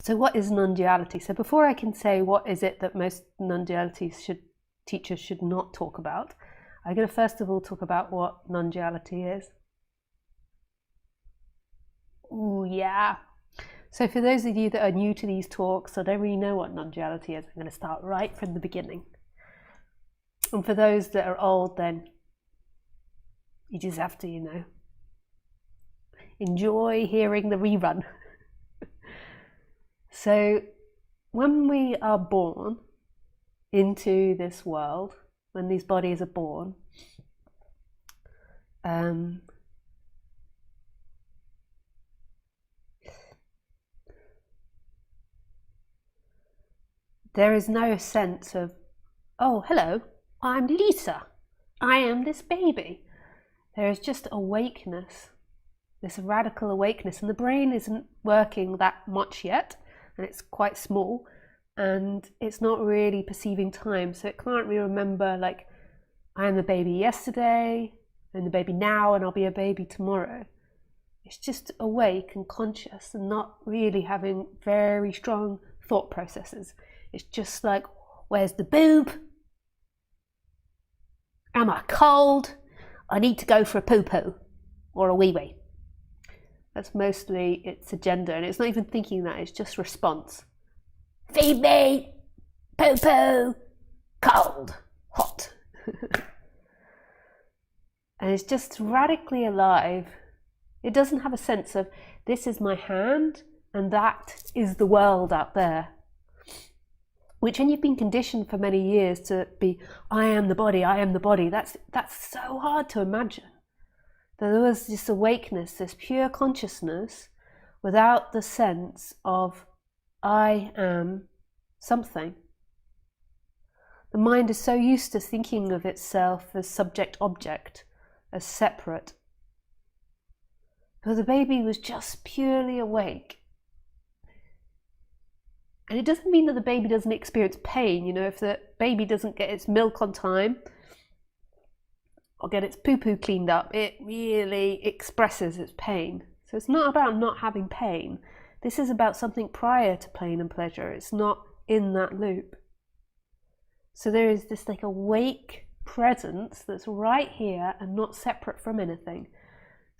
So what is non-duality? So before I can say what is it that most non-duality teachers should not talk about, I'm going to first of all talk about what non-duality is. Ooh, yeah. So for those of you that are new to these talks or don't really know what non-duality is, I'm going to start right from the beginning. And for those that are old, then you just have to, enjoy hearing the rerun. So when we are born into this world, when these bodies are born, there is no sense of, oh, hello, I'm Lisa. I am this baby. There is just awakeness, this radical awakeness, and the brain isn't working that much yet, and it's quite small, and it's not really perceiving time, so it can't really remember, like, I am the baby yesterday, I'm the baby now, and I'll be a baby tomorrow. It's just awake and conscious and not really having very strong thought processes. It's just like, where's the boob? Am I cold? I need to go for a poo-poo or a wee-wee. That's mostly its agenda, and it's not even thinking that, it's just response. Feed me! Poo-poo! Cold! Hot! And it's just radically alive. It doesn't have a sense of, this is my hand, and that is the world out there. Which, when you've been conditioned for many years to be, I am the body, that's so hard to imagine. There was this awakeness, this pure consciousness, without the sense of, I am something. The mind is so used to thinking of itself as subject-object, as separate. But the baby was just purely awake. And it doesn't mean that the baby doesn't experience pain. If the baby doesn't get its milk on time or get its poo-poo cleaned up, it really expresses its pain. So it's not about not having pain. This is about something prior to pain and pleasure. It's not in that loop. So there is this like awake presence that's right here and not separate from anything.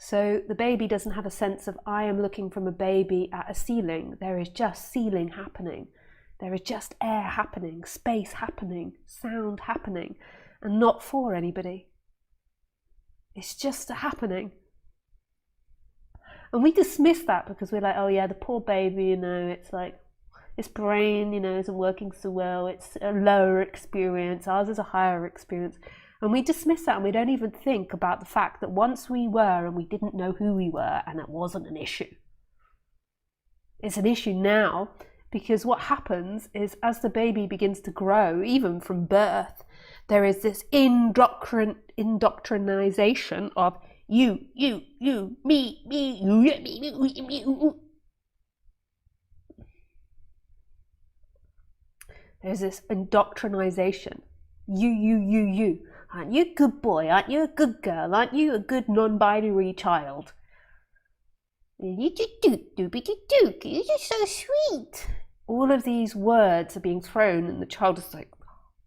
So the baby doesn't have a sense of, I am looking from a baby at a ceiling. There is just ceiling happening. There is just air happening, space happening, sound happening, and not for anybody. It's just a happening. And we dismiss that because we're like, oh yeah, the poor baby, it's like, its brain, isn't working so well. It's a lower experience. Ours is a higher experience. And we dismiss that, and we don't even think about the fact that once we were and we didn't know who we were, and it wasn't an issue. It's an issue now, because what happens is as the baby begins to grow, even from birth, there is this indoctrinization of you, me, you, me. There's this indoctrinization. You. Aren't you a good boy? Aren't you a good girl? Aren't you a good non-binary child? You're just so sweet. All of these words are being thrown, and the child is like,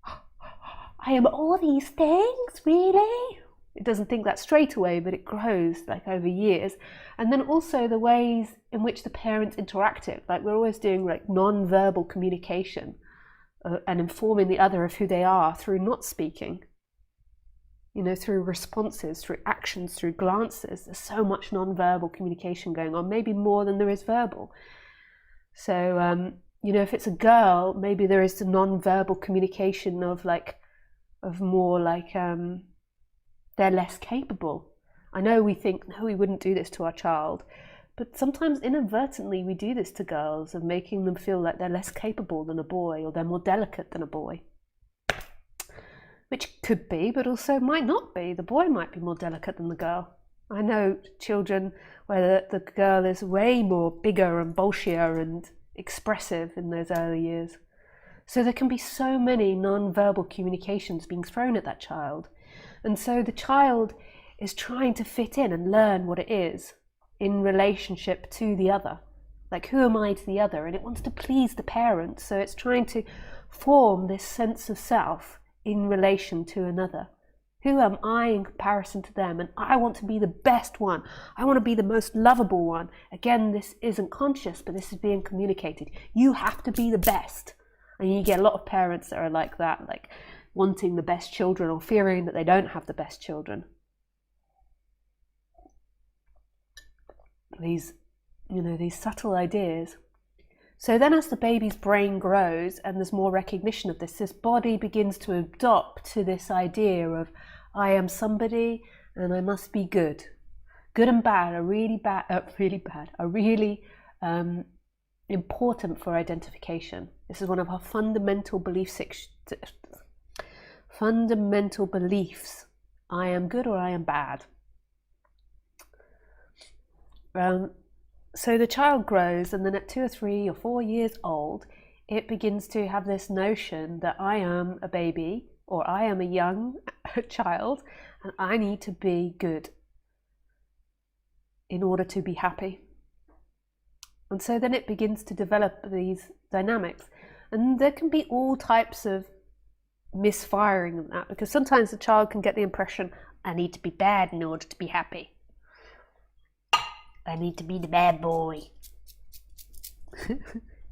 I am all these things, really? It doesn't think that straight away, but it grows like over years. And then also the ways in which the parents interactive, like we're always doing like non-verbal communication and informing the other of who they are through not speaking. Through responses, through actions, through glances. There's so much non-verbal communication going on, maybe more than there is verbal. So, if it's a girl, maybe there is the non-verbal communication of more like they're less capable. I know we think, no, we wouldn't do this to our child, but sometimes inadvertently we do this to girls, of making them feel like they're less capable than a boy, or they're more delicate than a boy. Which could be, but also might not be. The boy might be more delicate than the girl. I know children where the girl is way more bigger and bulkier and expressive in those early years. So there can be so many non-verbal communications being thrown at that child. And so the child is trying to fit in and learn what it is in relationship to the other. Like, who am I to the other? And it wants to please the parent. So it's trying to form this sense of self in relation to another. Who am I in comparison to them? And I want to be the best one. I want to be the most lovable one. Again, this isn't conscious, but this is being communicated. You have to be the best. And you get a lot of parents that are like that, like wanting the best children or fearing that they don't have the best children. These subtle ideas. So then as the baby's brain grows and there's more recognition of this body begins to adopt to this idea of I am somebody and I must be good. Good and bad are really important for identification. This is one of our fundamental beliefs. I am good or I am bad. So the child grows, and then at 2 or 3 or 4 years old, it begins to have this notion that I am a baby or I am a young child and I need to be good in order to be happy. And so then it begins to develop these dynamics. And there can be all types of misfiring in that, because sometimes the child can get the impression, I need to be bad in order to be happy. I need to be the bad boy.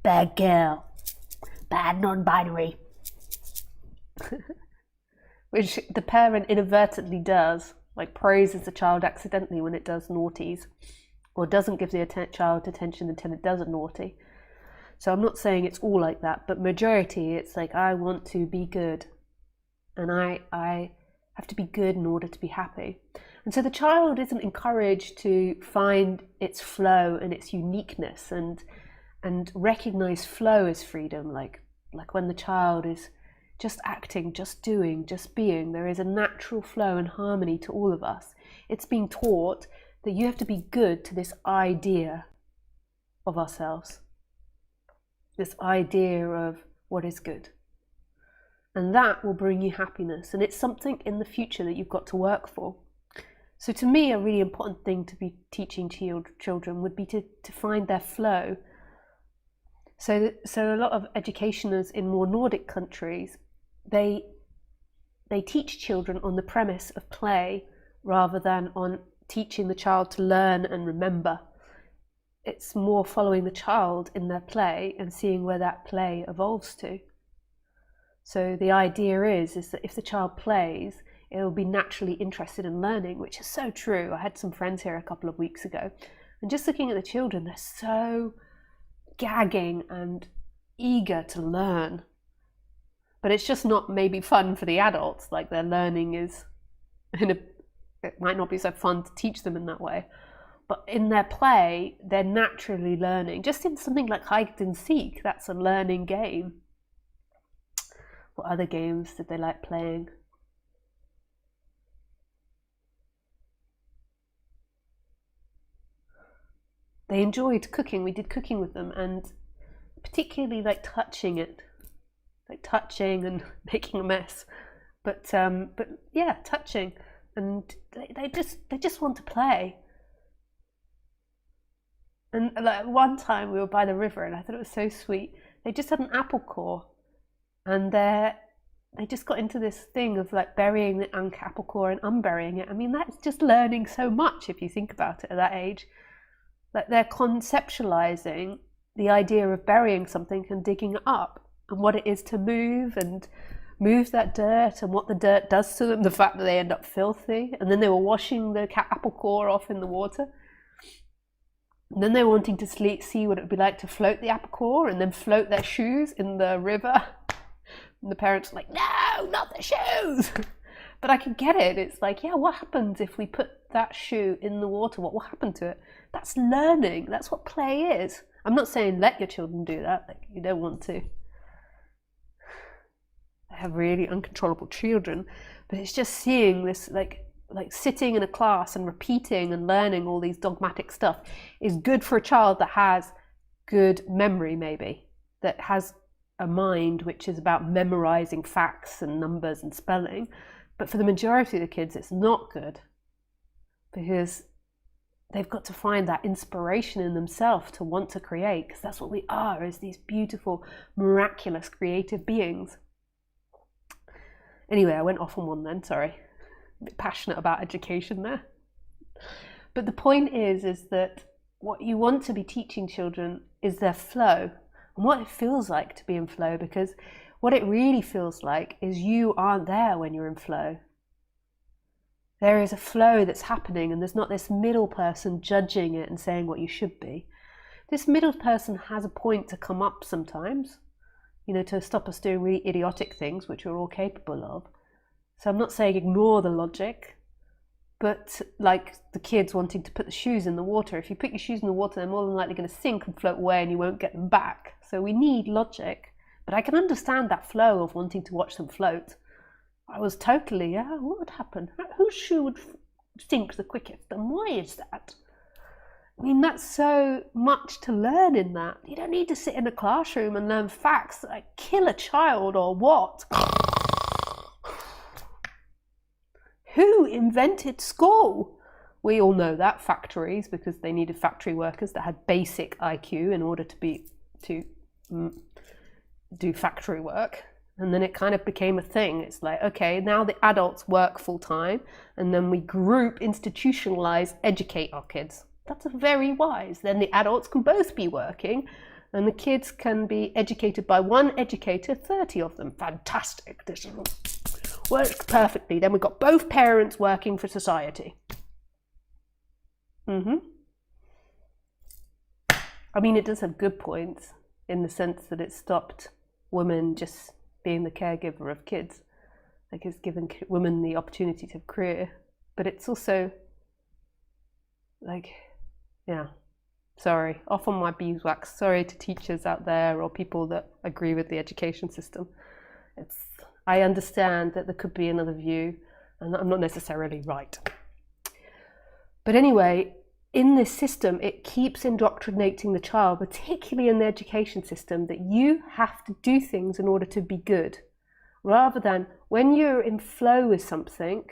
Bad girl. Bad non-binary. Which the parent inadvertently does, like praises the child accidentally when it does naughties, or doesn't give the child attention until it does a naughty. So I'm not saying it's all like that, but majority it's like, I want to be good. And I have to be good in order to be happy. And so the child isn't encouraged to find its flow and its uniqueness and recognize flow as freedom. Like when the child is just acting, just doing, just being, there is a natural flow and harmony to all of us. It's being taught that you have to be good to this idea of ourselves, this idea of what is good. And that will bring you happiness. And it's something in the future that you've got to work for. So to me, a really important thing to be teaching to your children would be to find their flow. So a lot of educationers in more Nordic countries, they teach children on the premise of play rather than on teaching the child to learn and remember. It's more following the child in their play and seeing where that play evolves to. So the idea is that if the child plays, it'll be naturally interested in learning, which is so true. I had some friends here a couple of weeks ago, and just looking at the children, they're so gagging and eager to learn. But it's just not maybe fun for the adults, like their learning is, it might not be so fun to teach them in that way. But in their play, they're naturally learning. Just in something like hide and seek, that's a learning game. What other games did they like playing? They enjoyed cooking. We did cooking with them, and particularly like touching it, like touching and making a mess. But yeah, touching, and they just want to play. And like one time we were by the river, and I thought it was so sweet. They just had an apple core, and they just got into this thing of like burying the apple core and unburying it. I mean, that's just learning so much if you think about it at that age. Like they're conceptualizing the idea of burying something and digging it up, and what it is to move that dirt, and what the dirt does to them, the fact that they end up filthy. And then they were washing the apple core off in the water. And then they were wanting to see what it would be like to float the apple core and then float their shoes in the river. And the parents were like, no, not the shoes. But I could get it. It's like, yeah, what happens if we put that shoe in the water? What will happen to it? That's learning. That's what play is. I'm not saying let your children do that. Like, you don't want to have really uncontrollable children. But it's just seeing this, like sitting in a class and repeating and learning all these dogmatic stuff is good for a child that has good memory, maybe, that has a mind which is about memorizing facts and numbers and spelling. But for the majority of the kids, it's not good, because they've got to find that inspiration in themselves to want to create, because that's what we are, is these beautiful, miraculous, creative beings. Anyway, I went off on one then, sorry. A bit passionate about education there. But the point is that what you want to be teaching children is their flow and what it feels like to be in flow, because what it really feels like is you aren't there when you're in flow. There is a flow that's happening, and there's not this middle person judging it and saying what you should be. This middle person has a point to come up sometimes, you know, to stop us doing really idiotic things, which we're all capable of. So I'm not saying ignore the logic, but like the kids wanting to put the shoes in the water. If you put your shoes in the water, they're more than likely going to sink and float away and you won't get them back. So we need logic. But I can understand that flow of wanting to watch them float. I was totally, what would happen? Whose shoe would sink the quickest, and why is that? I mean, that's so much to learn in that. You don't need to sit in a classroom and learn facts like kill a child or what. Who invented school? We all know that, factories, because they needed factory workers that had basic IQ in order to do factory work. And then it kind of became a thing. It's like, okay, now the adults work full time, and then we group, institutionalize, educate our kids. That's very wise. Then the adults can both be working, and the kids can be educated by one educator, 30 of them. Fantastic. This works perfectly. Then we've got both parents working for society. I mean, it does have good points in the sense that it stopped women just being the caregiver of kids. Like, it's given women the opportunity to have a career, but it's also like, yeah, sorry, off on my beeswax. Sorry to teachers out there or people that agree with the education system. I understand that there could be another view, and I'm not necessarily right. But anyway, in this system, it keeps indoctrinating the child, particularly in the education system, that you have to do things in order to be good. Rather than when you're in flow with something,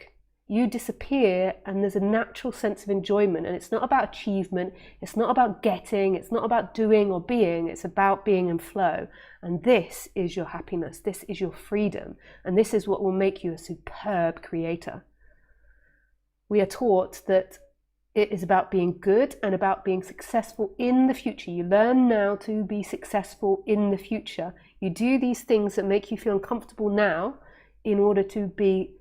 you disappear and there's a natural sense of enjoyment. And it's not about achievement, it's not about getting, it's not about doing or being, it's about being in flow. And this is your happiness, this is your freedom, and this is what will make you a superb creator. We are taught that it is about being good and about being successful in the future. You learn now to be successful in the future. You do these things that make you feel uncomfortable now in order to be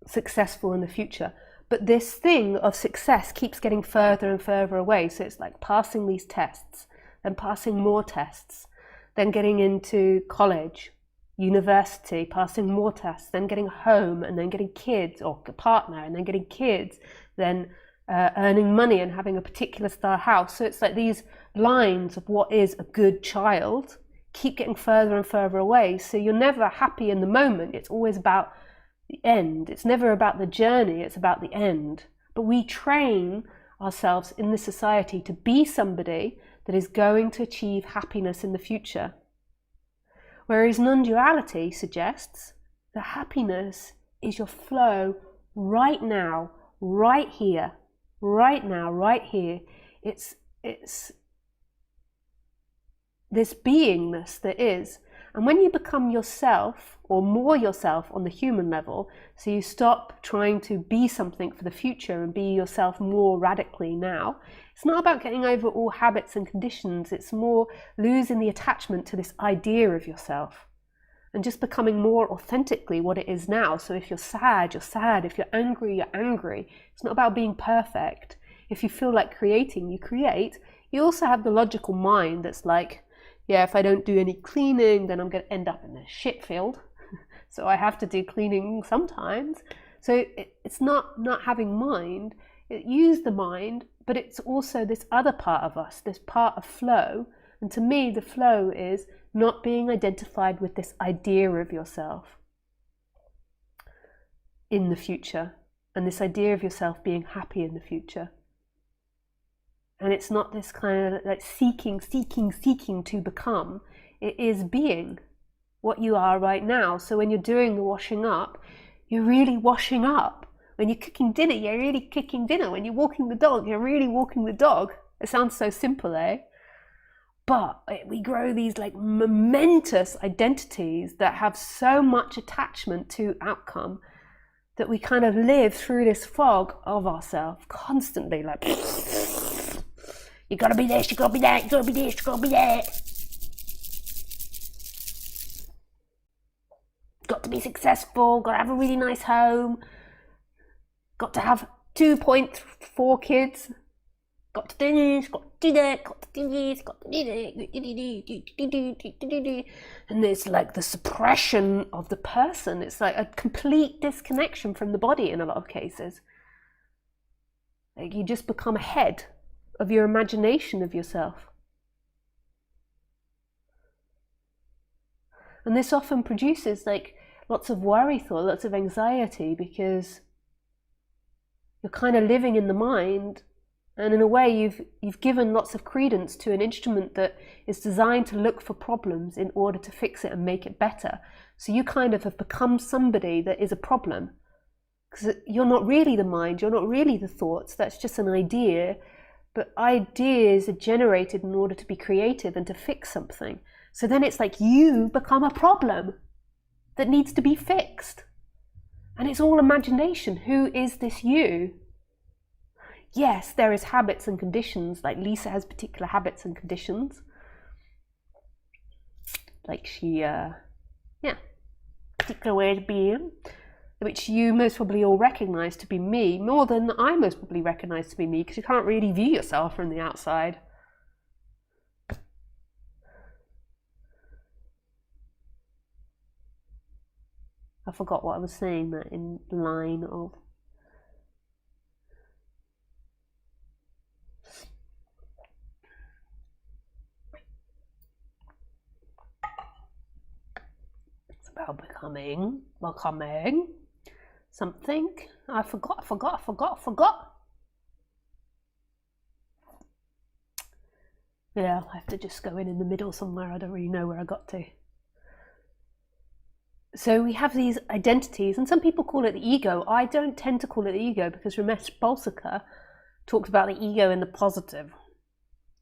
successful in the future. But this thing of success keeps getting further and further away. So it's like passing these tests, then passing more tests, then getting into college, university, passing more tests, then getting home, and then getting kids or a partner, and then getting kids, then earning money and having a particular style house. So it's like these lines of what is a good child keep getting further and further away. So you're never happy in the moment. It's always about the end. It's never about the journey, it's about the end. But we train ourselves in this society to be somebody that is going to achieve happiness in the future. Whereas non-duality suggests that happiness is your flow right now, right here, right now, right here. It's this beingness that is. And when you become yourself, or more yourself on the human level, so you stop trying to be something for the future and be yourself more radically now, it's not about getting over all habits and conditions, it's more losing the attachment to this idea of yourself and just becoming more authentically what it is now. So if you're sad, you're sad. If you're angry, you're angry. It's not about being perfect. If you feel like creating, you create. You also have the logical mind that's like, yeah, if I don't do any cleaning, then I'm going to end up in a shit field. So I have to do cleaning sometimes. So it's not having mind. Use the mind, but it's also this other part of us, this part of flow. And to me, the flow is not being identified with this idea of yourself in the future, and this idea of yourself being happy in the future. And it's not this kind of like seeking to become. It is being what you are right now. So when you're doing the washing up, you're really washing up. When you're cooking dinner, you're really cooking dinner. When you're walking the dog, you're really walking the dog. It sounds so simple, eh? But we grow these like momentous identities that have so much attachment to outcome that we kind of live through this fog of ourselves constantly, like, you gotta be this, you gotta be that, you gotta be this, you gotta be that. Got to be successful, got to have a really nice home, got to have 2.4 kids, got to do this, got to do that, got to do this, got to do that. And it's like the suppression of the person. It's like a complete disconnection from the body in a lot of cases. Like you just become a head of your imagination of yourself. And this often produces like lots of worry thought, lots of anxiety, because you're kind of living in the mind, and in a way you've given lots of credence to an instrument that is designed to look for problems in order to fix it and make it better. So you kind of have become somebody that is a problem, because you're not really the mind, you're not really the thoughts, that's just an idea. But ideas are generated in order to be creative and to fix something. So then it's like you become a problem that needs to be fixed. And it's all imagination. Who is this you? Yes, there is habits and conditions, like Lisa has particular habits and conditions. Like she, particular way of being, which you most probably all recognise to be me, more than I most probably recognise to be me, because you can't really view yourself from the outside. I forgot what I was saying that in line of. It's about becoming something. I forgot. Yeah, I have to just go in the middle somewhere. I don't really know where I got to. So we have these identities, and some people call it the ego. I don't tend to call it the ego, because Ramesh Balsekar talks about the ego in the positive.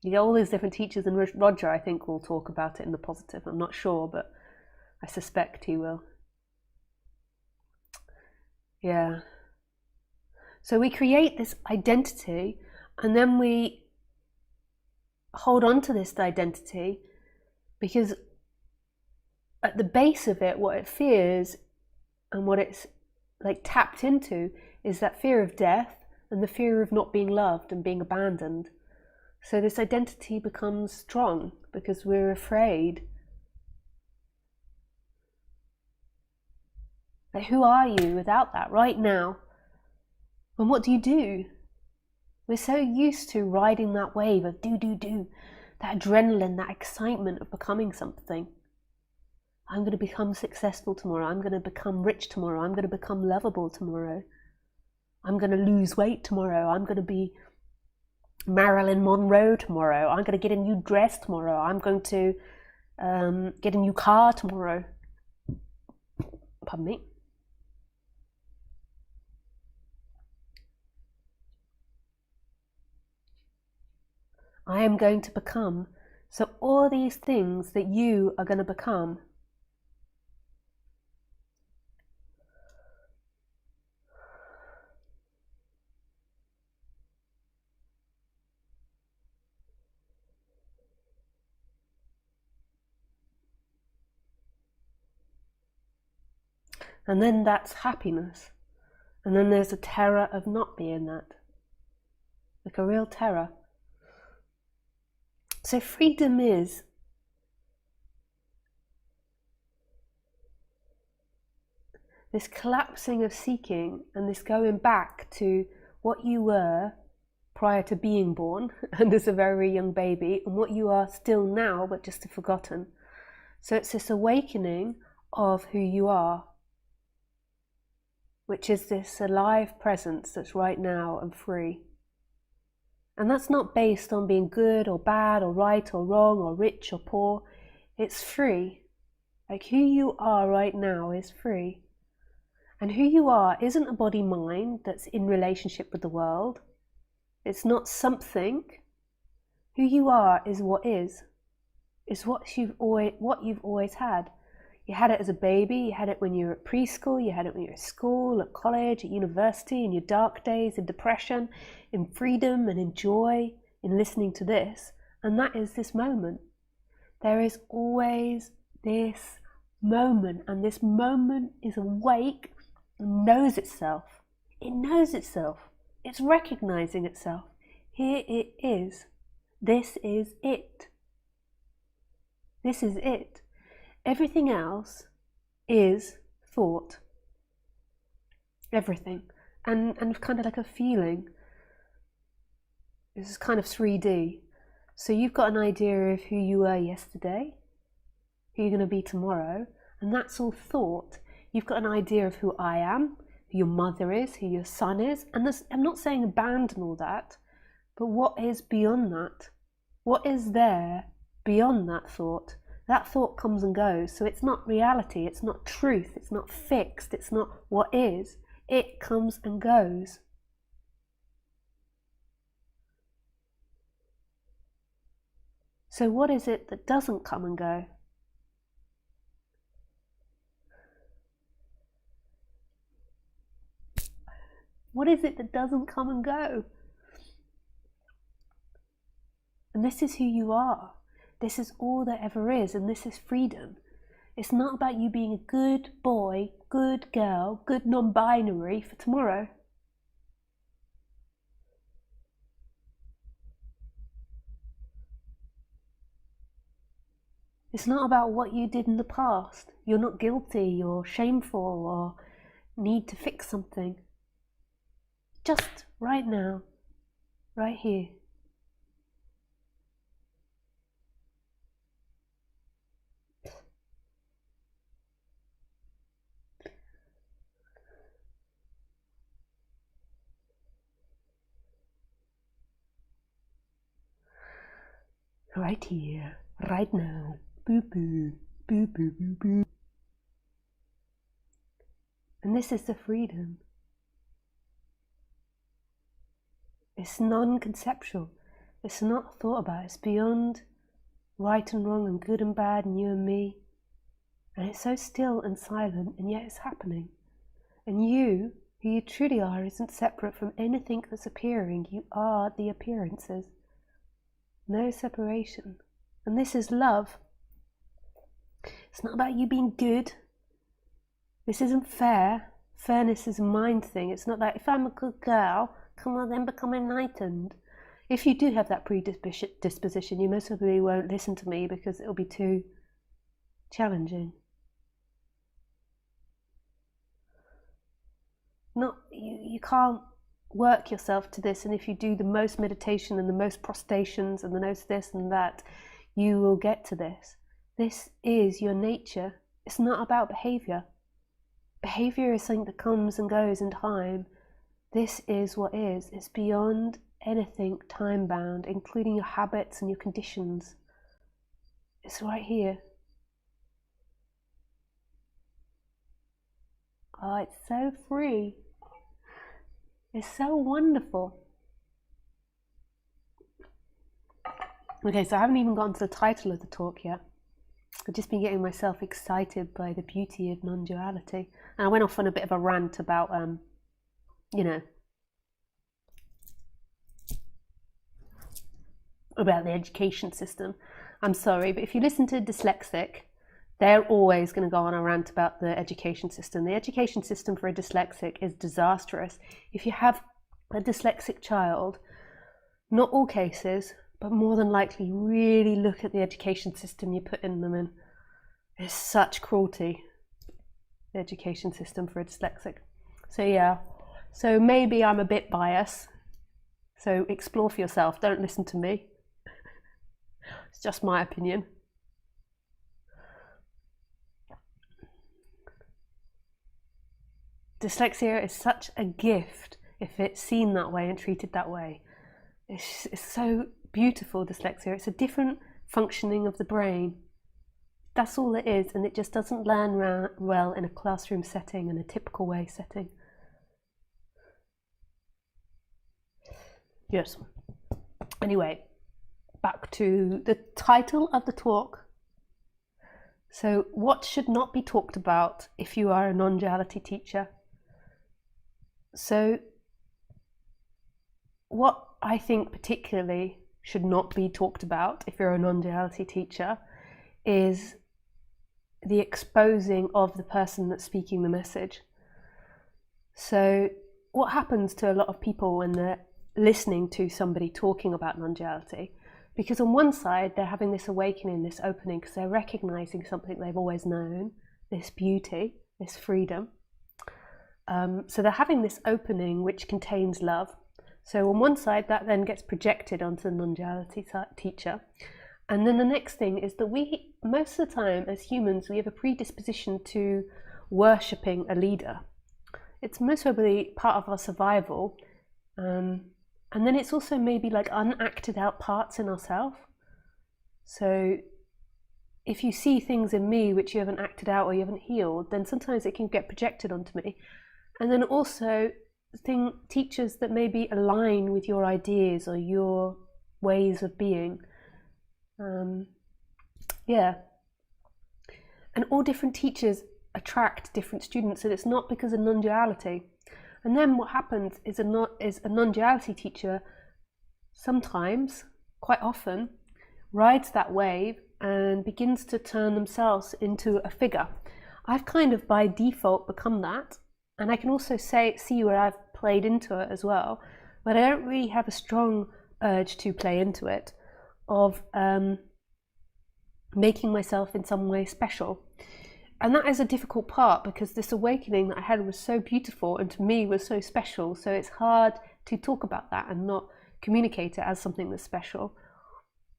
You get all these different teachers, and Roger, I think, will talk about it in the positive. I'm not sure, but I suspect he will. Yeah. So we create this identity, and then we hold on to this identity, because at the base of it, what it fears and what it's like tapped into is that fear of death and the fear of not being loved and being abandoned. So this identity becomes strong because we're afraid. Like, who are you without that right now? And what do? We're so used to riding that wave of do, that adrenaline, that excitement of becoming something. I'm going to become successful tomorrow. I'm going to become rich tomorrow. I'm going to become lovable tomorrow. I'm going to lose weight tomorrow. I'm going to be Marilyn Monroe tomorrow. I'm going to get a new dress tomorrow. I'm going to get a new car tomorrow. Pardon me. I am going to become. So all these things that you are going to become. And then that's happiness. And then there's a terror of not being that. Like a real terror. So freedom is this collapsing of seeking and this going back to what you were prior to being born and as a very young baby, and what you are still now but just forgotten. So it's this awakening of who you are, which is this alive presence that's right now and free. And that's not based on being good or bad or right or wrong or rich or poor. It's free. Like who you are right now is free. And who you are isn't a body-mind that's in relationship with the world. It's not something. Who you are is what is. It's what you've always had. You had it as a baby, you had it when you were at preschool, you had it when you were at school, at college, at university, in your dark days, in depression, in freedom and in joy, in listening to this. And that is this moment. There is always this moment, and this moment is awake and knows itself. It knows itself. It's recognizing itself. Here it is. This is it. This is it. Everything else is thought. Everything. And kind of like a feeling. This is kind of 3D. So you've got an idea of who you were yesterday, who you're going to be tomorrow, and that's all thought. You've got an idea of who I am, who your mother is, who your son is, and I'm not saying abandon all that, but what is beyond that? What is there beyond that thought? That thought comes and goes, so it's not reality, it's not truth, it's not fixed, it's not what is. It comes and goes. So what is it that doesn't come and go? What is it that doesn't come and go? And this is who you are. This is all there ever is, and this is freedom. It's not about you being a good boy, good girl, good non-binary for tomorrow. It's not about what you did in the past. You're not guilty or shameful or need to fix something. Just right now, right here. Right here, right now. Boo boo, boo boo boo boo. And this is the freedom. It's non-conceptual. It's not thought about. It's beyond right and wrong and good and bad and you and me. And it's so still and silent, and yet it's happening. And you, who you truly are, isn't separate from anything that's appearing. You are the appearances. No separation. And this is love. It's not about you being good. This isn't fair. Fairness is a mind thing. It's not like, if I'm a good girl, come on then become enlightened. If you do have that predisposition, you most probably won't listen to me because it'll be too challenging. You can't work yourself to this, and if you do the most meditation and the most prostrations and the most this and that, you will get to this. This is your nature. It's not about behavior. Behavior is something that comes and goes in time. This is what is. It's beyond anything time bound, including your habits and your conditions. It's right here. Oh, it's so free. It's so wonderful. Okay, so I haven't even gotten to the title of the talk yet. I've just been getting myself excited by the beauty of non-duality. And I went off on a bit of a rant about, about the education system. I'm sorry, but if you listen to a dyslexic, they're always going to go on a rant about the education system. The education system for a dyslexic is disastrous. If you have a dyslexic child, not all cases, but more than likely, really look at the education system you're putting them in. It's such cruelty, the education system for a dyslexic. So yeah, so maybe I'm a bit biased. So explore for yourself, don't listen to me. It's just my opinion. Dyslexia is such a gift if it's seen that way and treated that way. It's so beautiful, dyslexia. It's a different functioning of the brain. That's all it is, and it just doesn't learn well in a classroom setting, in a typical way setting. Yes. Anyway, back to the title of the talk. So, what should not be talked about if you are a non-duality teacher? So, what I think particularly should not be talked about if you're a non-duality teacher is the exposing of the person that's speaking the message. So, what happens to a lot of people when they're listening to somebody talking about non-duality? Because on one side, they're having this awakening, this opening, because they're recognizing something they've always known, this beauty, this freedom. So they're having this opening which contains love. So on one side, that then gets projected onto the non-duality teacher. And then the next thing is that we, most of the time as humans, we have a predisposition to worshipping a leader. It's most probably part of our survival. And then it's also maybe like unacted out parts in ourselves. So if you see things in me which you haven't acted out or you haven't healed, then sometimes it can get projected onto me. And then also teachers that maybe align with your ideas or your ways of being. Yeah. And all different teachers attract different students, and it's not because of non-duality. And then what happens is a non-duality teacher sometimes, quite often, rides that wave and begins to turn themselves into a figure. I've kind of by default become that, and I can also see where I've played into it as well, but I don't really have a strong urge to play into it, of making myself in some way special. And that is a difficult part, because this awakening that I had was so beautiful and to me was so special. So it's hard to talk about that and not communicate it as something that's special.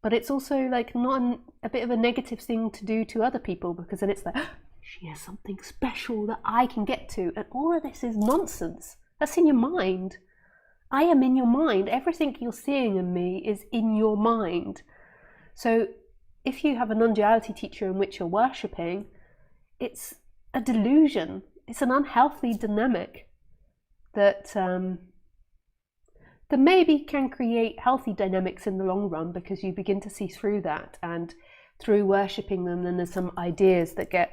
But it's also like not a bit of a negative thing to do to other people, because then it's like, she has something special that I can get to. And all of this is nonsense. That's in your mind. I am in your mind. Everything you're seeing in me is in your mind. So if you have a non-duality teacher in which you're worshipping, it's a delusion. It's an unhealthy dynamic that maybe can create healthy dynamics in the long run, because you begin to see through that, and through worshipping them, then there's some ideas that get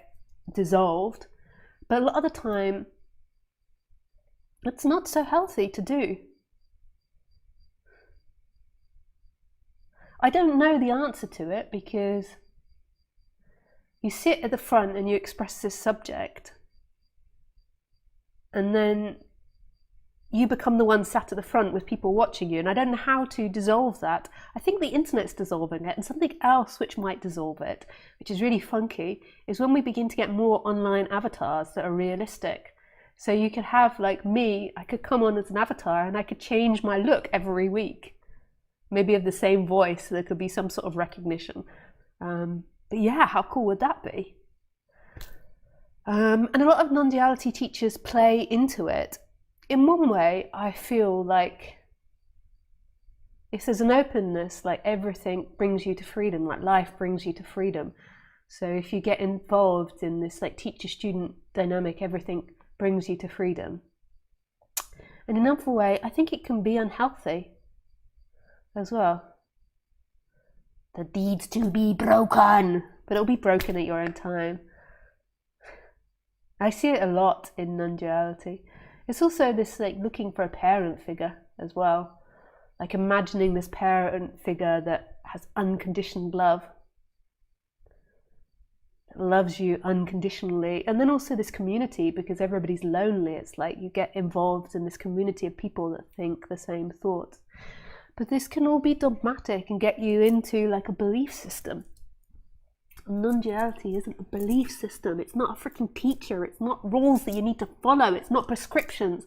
dissolved. But a lot of the time, it's not so healthy to do. I don't know the answer to it, because you sit at the front and you express this subject, and then you become the one sat at the front with people watching you, and I don't know how to dissolve that. I think the internet's dissolving it, and something else which might dissolve it, which is really funky, is when we begin to get more online avatars that are realistic. So you could have, like me, I could come on as an avatar and I could change my look every week, maybe of the same voice, so there could be some sort of recognition. But yeah, how cool would that be? And a lot of non-duality teachers play into it. In one way, I feel like if there's an openness, like everything brings you to freedom, like life brings you to freedom. So if you get involved in this like teacher-student dynamic, everything brings you to freedom. And in another way, I think it can be unhealthy as well. The deeds to be broken, but it'll be broken at your own time. I see it a lot in non-duality. It's also this like looking for a parent figure as well, like imagining this parent figure that has unconditioned love, that loves you unconditionally, and then also this community, because everybody's lonely. It's like you get involved in this community of people that think the same thoughts. But this can all be dogmatic and get you into like a belief system. Non-duality isn't a belief system. It's not a freaking teacher. It's not rules that you need to follow. It's not prescriptions.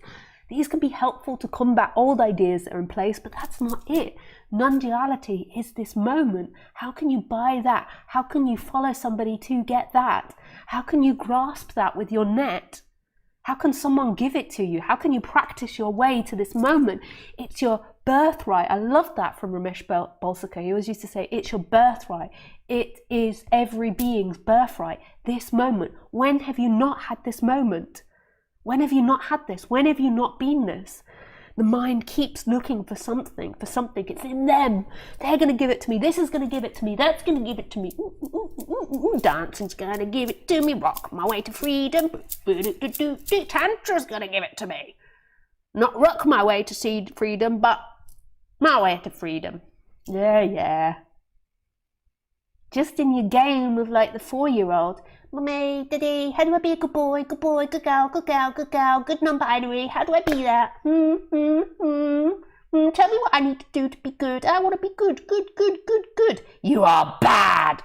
These can be helpful to combat old ideas that are in place, but that's not it. Non-duality is this moment. How can you buy that? How can you follow somebody to get that? How can you grasp that with your net? How can someone give it to you? How can you practice your way to this moment? It's your birthright. I love that from Ramesh Balsekar. He always used to say, it's your birthright. It is every being's birthright. This moment. When have you not had this moment? When have you not had this? When have you not been this? The mind keeps looking for something, It's in them. They're going to give it to me. This is going to give it to me. That's going to give it to me. Dancing's going to give it to me. Rock my way to freedom. Tantra's going to give it to me. Not rock my way to freedom, but my way to freedom. Yeah. Just in your game with like the 4-year-old. Mummy, Daddy, how do I be a good boy, good girl, good non-binary? How do I be that? Tell me what I need to do to be good. I want to be good. You are bad.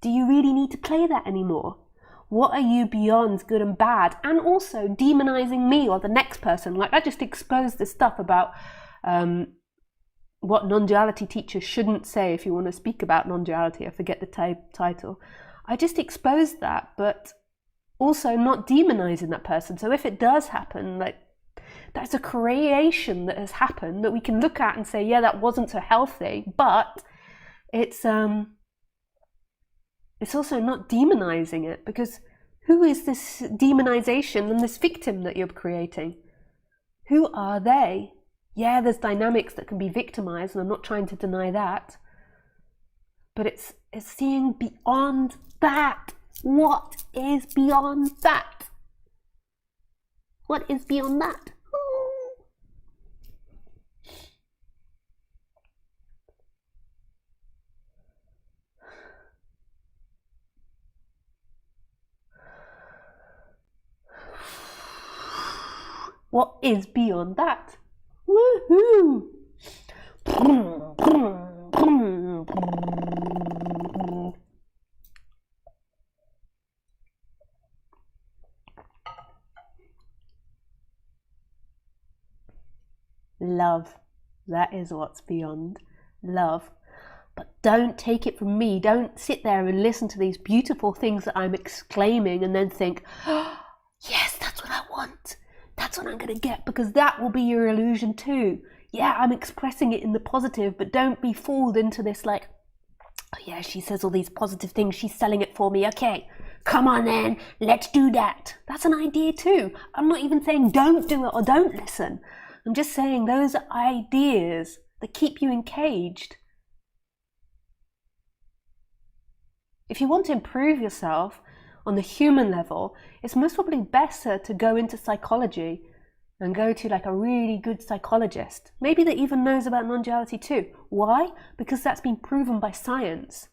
Do you really need to play that anymore? What are you beyond good and bad? And also demonizing me or the next person. Like, I just exposed this stuff about what non-duality teachers shouldn't say if you want to speak about non-duality. I forget the title. I just exposed that, but also not demonizing that person. So if it does happen, like, that's a creation that has happened that we can look at and say, yeah, that wasn't so healthy, but it's also not demonizing it, because who is this demonization and this victim that you're creating? Who are they? Yeah, there's dynamics that can be victimized, and I'm not trying to deny that. But it's seeing beyond that. What is beyond that? What is beyond that? What is beyond that? Woohoo! Love. That is what's beyond. Love. But don't take it from me. Don't sit there and listen to these beautiful things that I'm exclaiming and then think, oh, yes, that's what I want. That's what I'm going to get, because that will be your illusion too. Yeah, I'm expressing it in the positive, but don't be fooled into this like, oh yeah, she says all these positive things, she's selling it for me. Okay, come on then, let's do that. That's an idea too. I'm not even saying don't do it or don't listen. I'm just saying those are ideas that keep you encaged. If you want to improve yourself on the human level, it's most probably better to go into psychology and go to like a really good psychologist, maybe that even knows about non-duality too. Why? Because that's been proven by science.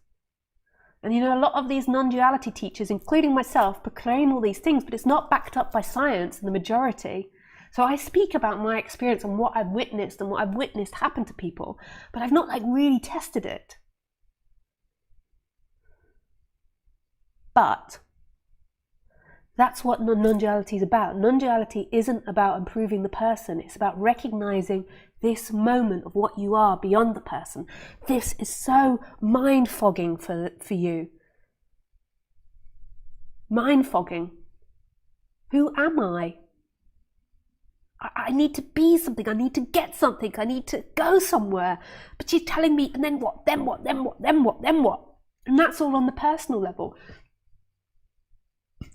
And you know, a lot of these non-duality teachers, including myself, proclaim all these things, but it's not backed up by science in the majority. So I speak about my experience and what I've witnessed and what I've witnessed happen to people, but I've not like really tested it. But that's what non-duality is about. Non-duality isn't about improving the person. It's about recognizing this moment of what you are beyond the person. This is so mind-fogging for you. Mind-fogging. Who am I? I need to be something. I need to get something. I need to go somewhere. But you're telling me, and then what? Then what? Then what? Then what? Then what? And that's all on the personal level.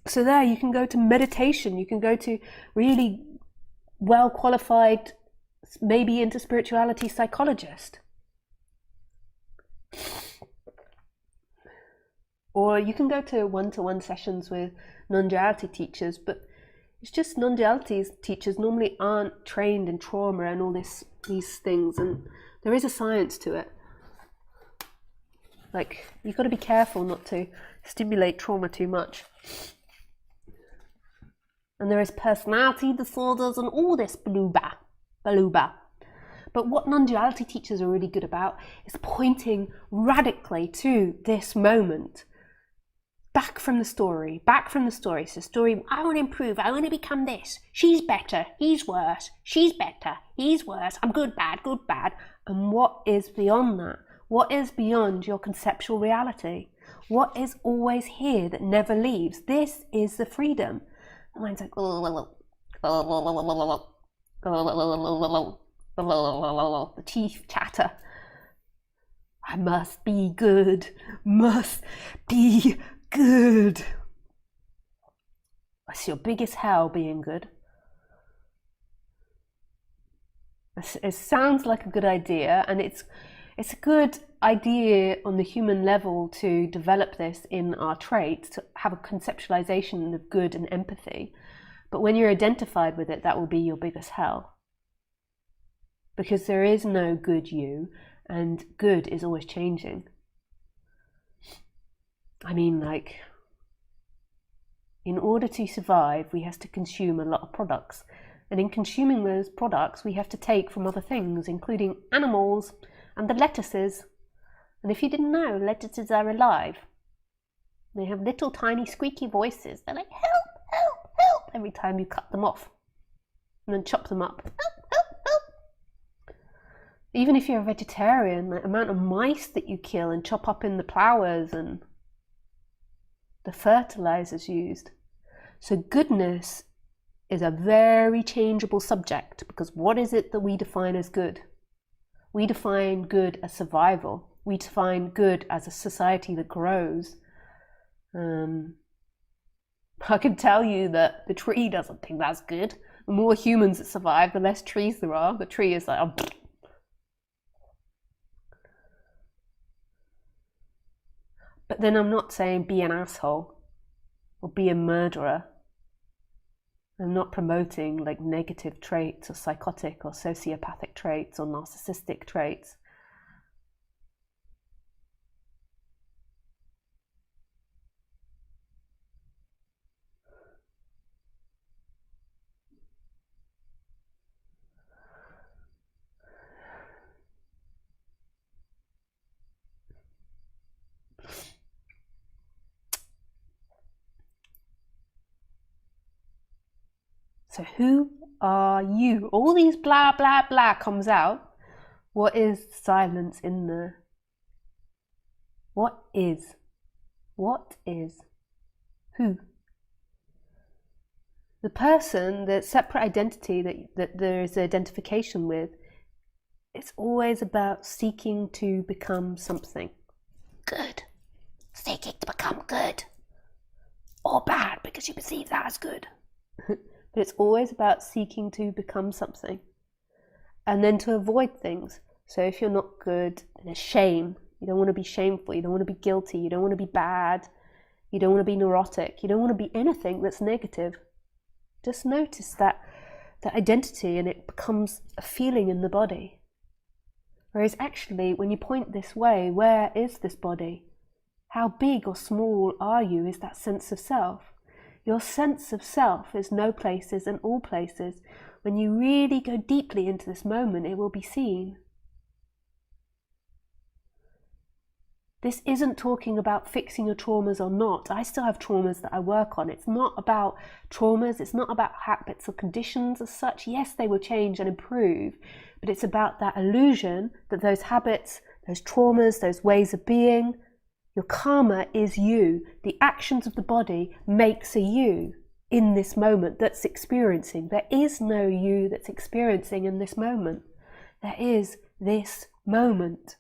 So there, you can go to meditation, you can go to really well qualified, maybe into spirituality psychologist. Or you can go to one-to-one sessions with non-duality teachers, but it's just non-duality teachers normally aren't trained in trauma and all these things, and there is a science to it. Like, you've got to be careful not to stimulate trauma too much. And there is personality disorders and all this baluba. But what non-duality teachers are really good about is pointing radically to this moment. Back from the story. So story, I want to improve, I want to become this. She's better, he's worse. She's better, he's worse. I'm good, bad. And what is beyond that? What is beyond your conceptual reality? What is always here that never leaves? This is the freedom. The mind's like, the teeth chatter. I must be good, must be good. That's your biggest hell, being good. It sounds like a good idea, and it's a good idea on the human level to develop this in our traits, to have a conceptualization of good and empathy. But when you're identified with it, that will be your biggest hell. Because there is no good you, and good is always changing. I mean, like, in order to survive, we have to consume a lot of products. And in consuming those products, we have to take from other things, including animals and the lettuces. And if you didn't know, lettuces are alive. They have little tiny squeaky voices. They're like, help, help, help, every time you cut them off and then chop them up. Help, help, help. Even if you're a vegetarian, the amount of mice that you kill and chop up in the flowers and the fertilizers used. So goodness is a very changeable subject, because what is it that we define as good? We define good as survival. We define good as a society that grows. I can tell you that the tree doesn't think that's good. The more humans that survive, the less trees there are. The tree is like, oh. But then I'm not saying be an asshole or be a murderer. I'm not promoting like negative traits or psychotic or sociopathic traits or narcissistic traits. So who are you? All these blah, blah, blah comes out. What is silence in there? What is? What is? Who? The person, the separate identity that there is identification with, it's always about seeking to become something. Good. Seeking to become good. Or bad, because you perceive that as good. But it's always about seeking to become something. And then to avoid things. So if you're not good, then there's shame. You don't want to be shameful. You don't want to be guilty. You don't want to be bad. You don't want to be neurotic. You don't want to be anything that's negative. Just notice that identity, and it becomes a feeling in the body. Whereas actually, when you point this way, where is this body? How big or small are you is that sense of self. Your sense of self is no places and all places. When you really go deeply into this moment, it will be seen. This isn't talking about fixing your traumas or not. I still have traumas that I work on. It's not about traumas. It's not about habits or conditions as such. Yes, they will change and improve, but it's about that illusion that those habits, those traumas, those ways of being, your karma is you. The actions of the body makes a you in this moment that's experiencing. There is no you that's experiencing in this moment. There is this moment.